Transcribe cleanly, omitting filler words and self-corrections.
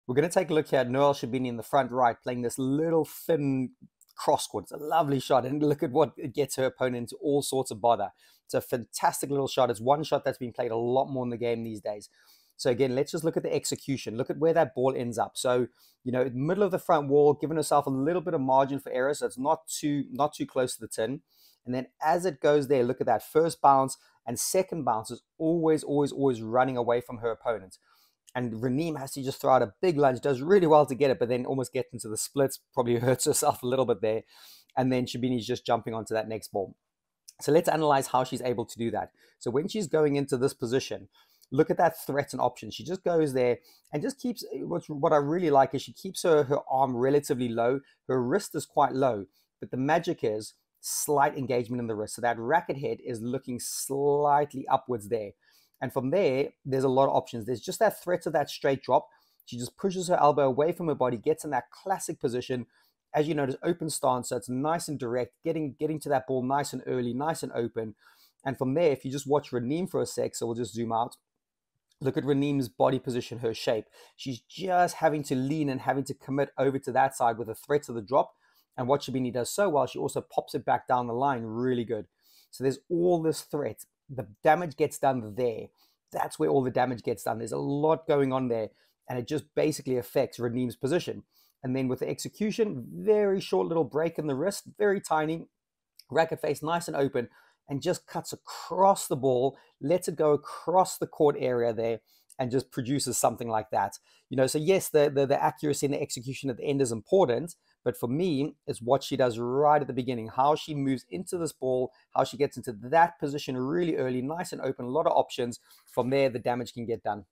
We're going to take a look here at Noel Sherbini in the front right, playing this little thin cross court. It's a lovely shot, and look at what it gets her opponent into all sorts of bother. It's a fantastic little shot. It's one shot that's been played a lot more in the game these days. So again, let's just look at the execution. Look at where that ball ends up. So, you know, middle of the front wall, giving herself a little bit of margin for error, so it's not too close to the tin. And then as it goes there, look at that first bounce and second bounce is always running away from her opponent. And Reneem has to just throw out a big lunge, does really well to get it, but then almost gets into the splits, probably hurts herself a little bit there. And then Sherbini's just jumping onto that next ball. So let's analyze how she's able to do that. So when she's going into this position, look at that threat and option. She just goes there and just keeps, what I really like is she keeps her arm relatively low. Her wrist is quite low, but the magic is slight engagement in the wrist. So that racket head is looking slightly upwards there. And from there, there's a lot of options. There's just that threat of that straight drop. She just pushes her elbow away from her body, gets in that classic position. As you notice, open stance, so it's nice and direct, getting to that ball nice and early, nice and open. And from there, if you just watch Reneem for a sec, so we'll just zoom out. Look at Reneem's body position, her shape. She's just having to lean and having to commit over to that side with a threat to the drop. And what Sherbini does so well, she also pops it back down the line really good. So there's all this threat. The damage gets done there. That's where all the damage gets done. There's a lot going on there, and it just basically affects Reneem's position. And then with the execution, very short little break in the wrist, very tiny, racket face nice and open, and just cuts across the ball, lets it go across the court area there, and just produces something like that. You know, so yes, the accuracy and the execution at the end is important, but for me, it's what she does right at the beginning, how she moves into this ball, how she gets into that position really early, nice and open, a lot of options. From there, the damage can get done.